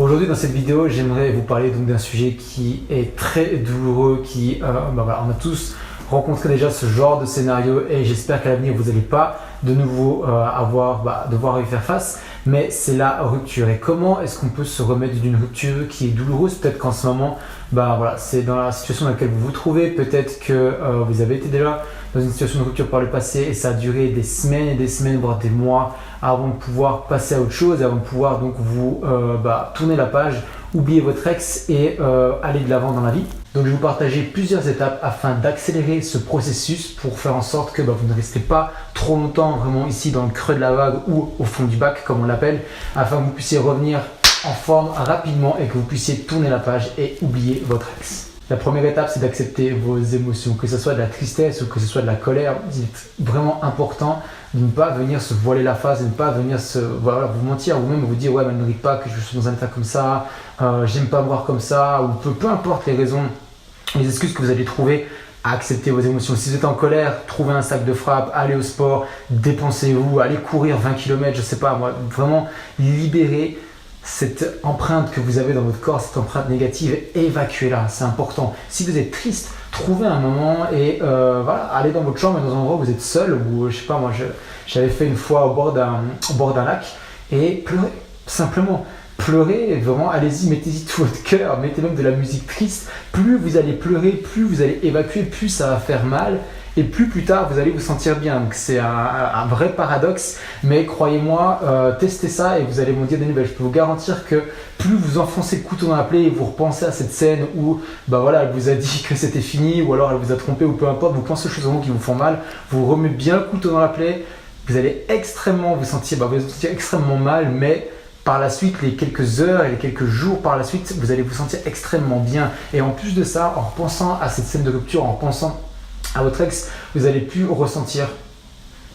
Aujourd'hui dans cette vidéo, j'aimerais vous parler donc d'un sujet qui est très douloureux, on a tous rencontré déjà ce genre de scénario et j'espère qu'à l'avenir vous n'allez pas de nouveau devoir y faire face, mais c'est la rupture. Et comment est-ce qu'on peut se remettre d'une rupture qui est douloureuse? Peut-être qu'en ce moment, c'est dans la situation dans laquelle vous vous trouvez, peut-être que vous avez été déjà dans une situation de rupture par le passé et ça a duré des semaines et des semaines, voire des mois avant de pouvoir passer à autre chose, avant de pouvoir donc vous tourner la page, oublier votre ex et aller de l'avant dans la vie. Donc je vais vous partager plusieurs étapes afin d'accélérer ce processus pour faire en sorte que vous ne restez pas trop longtemps vraiment ici dans le creux de la vague ou au fond du bac comme on l'appelle, afin que vous puissiez revenir en forme rapidement et que vous puissiez tourner la page et oublier votre ex. La première étape, c'est d'accepter vos émotions, que ce soit de la tristesse ou que ce soit de la colère. Il est vraiment important de ne pas venir se voiler la face, de ne pas venir vous mentir ou même vous dire ouais, elle ne mérite pas que je suis dans un état comme ça, j'aime pas me voir comme ça, ou peu importe les raisons, les excuses que vous allez trouver à accepter vos émotions. Si vous êtes en colère, trouvez un sac de frappe, allez au sport, dépensez-vous, allez courir 20 km, je sais pas moi, vraiment libérez cette empreinte que vous avez dans votre corps, cette empreinte négative, évacuez-la, c'est important. Si vous êtes triste, trouvez un moment et allez dans votre chambre, dans un endroit où vous êtes seul, ou je sais pas, moi j'avais fait une fois au bord d'un lac et pleurez, simplement. Pleurez, vraiment, allez-y, mettez-y tout votre cœur, mettez même de la musique triste. Plus vous allez pleurer, plus vous allez évacuer, plus ça va faire mal et plus tard vous allez vous sentir bien. Donc c'est un vrai paradoxe, mais croyez-moi, testez ça et vous allez me dire des nouvelles. Je peux vous garantir que plus vous enfoncez le couteau dans la plaie et vous repensez à cette scène où elle vous a dit que c'était fini ou alors elle vous a trompé ou peu importe, vous pensez aux choses vraiment qui vous font mal, vous remettez bien le couteau dans la plaie, vous allez vous sentir extrêmement mal, mais par la suite, les quelques heures et les quelques jours par la suite, vous allez vous sentir extrêmement bien. Et en plus de ça, en repensant à cette scène de rupture, en pensant à votre ex, vous n'allez plus ressentir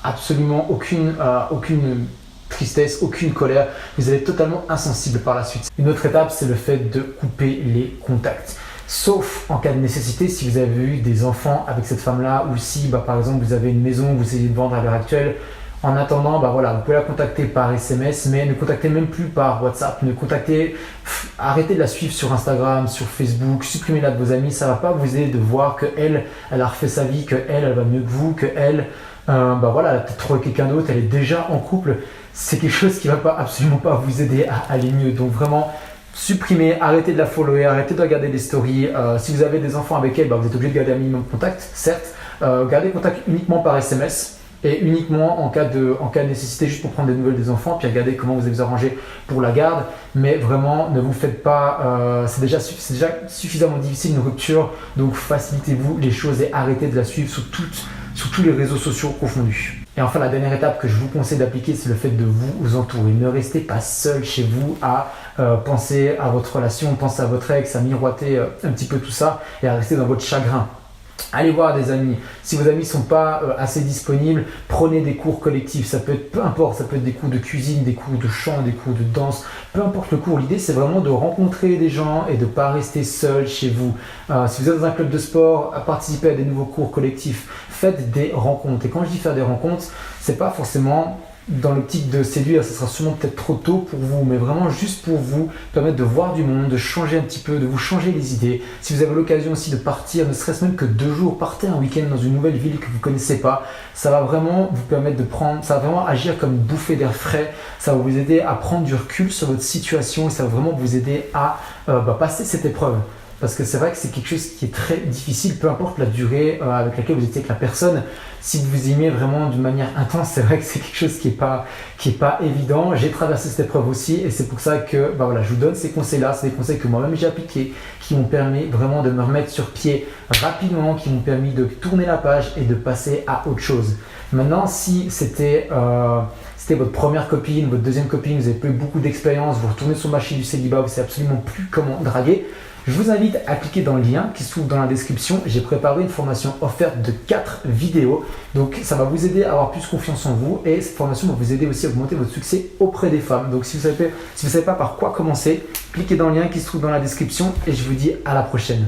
absolument aucune tristesse, aucune colère. Vous allez être totalement insensible par la suite. Une autre étape, c'est le fait de couper les contacts. Sauf en cas de nécessité, si vous avez eu des enfants avec cette femme-là ou si par exemple vous avez une maison que vous essayez de vendre à l'heure actuelle. En attendant, vous pouvez la contacter par SMS, mais ne contactez même plus par WhatsApp. Arrêtez de la suivre sur Instagram, sur Facebook, supprimez-la de vos amis. Ça ne va pas vous aider de voir qu'elle a refait sa vie, qu'elle va mieux que vous, qu'elle, elle a peut-être trouvé quelqu'un d'autre, elle est déjà en couple. C'est quelque chose qui ne va absolument pas vous aider à aller mieux. Donc vraiment, supprimez, arrêtez de la follower, arrêtez de regarder des stories. Si vous avez des enfants avec elle, vous êtes obligé de garder un minimum de contact, certes. Gardez contact uniquement par SMS. Et uniquement en cas de nécessité, juste pour prendre des nouvelles des enfants, puis regardez comment vous allez vous arranger pour la garde. Mais vraiment, ne vous faites pas, c'est déjà suffisamment difficile une rupture, donc facilitez-vous les choses et arrêtez de la suivre sur tous les réseaux sociaux confondus. Et enfin, la dernière étape que je vous conseille d'appliquer, c'est le fait de vous entourer. Ne restez pas seul chez vous à penser à votre relation, penser à votre ex, à miroiter un petit peu tout ça et à rester dans votre chagrin. Allez voir des amis. Si vos amis ne sont pas assez disponibles, prenez des cours collectifs. Ça peut être, peu importe, ça peut être des cours de cuisine, des cours de chant, des cours de danse, peu importe le cours. L'idée, c'est vraiment de rencontrer des gens et de ne pas rester seul chez vous. Si vous êtes dans un club de sport, participez à des nouveaux cours collectifs. Faites des rencontres. Et quand je dis faire des rencontres, c'est pas forcément dans l'optique de séduire, ce sera sûrement peut-être trop tôt pour vous, mais vraiment juste pour vous permettre de voir du monde, de changer un petit peu, de vous changer les idées. Si vous avez l'occasion aussi de partir, ne serait-ce même que 2 jours, partez un week-end dans une nouvelle ville que vous ne connaissez pas, ça va vraiment vous permettre ça va vraiment agir comme une bouffée d'air frais, ça va vous aider à prendre du recul sur votre situation et ça va vraiment vous aider à passer cette épreuve. Parce que c'est vrai que c'est quelque chose qui est très difficile, peu importe la durée avec laquelle vous étiez avec la personne. Si vous vous aimez vraiment d'une manière intense, c'est vrai que c'est quelque chose qui est pas évident. J'ai traversé cette épreuve aussi et c'est pour ça que je vous donne ces conseils-là. C'est des conseils que moi-même j'ai appliqués, qui m'ont permis vraiment de me remettre sur pied rapidement, qui m'ont permis de tourner la page et de passer à autre chose. Maintenant, si c'était votre première copine, votre deuxième copine, vous n'avez pas eu beaucoup d'expérience, vous retournez sur le marché du célibat, vous ne savez absolument plus comment draguer, je vous invite à cliquer dans le lien qui se trouve dans la description. J'ai préparé une formation offerte de 4 vidéos. Donc ça va vous aider à avoir plus confiance en vous et cette formation va vous aider aussi à augmenter votre succès auprès des femmes. Donc si vous ne savez pas par quoi commencer, cliquez dans le lien qui se trouve dans la description et je vous dis à la prochaine.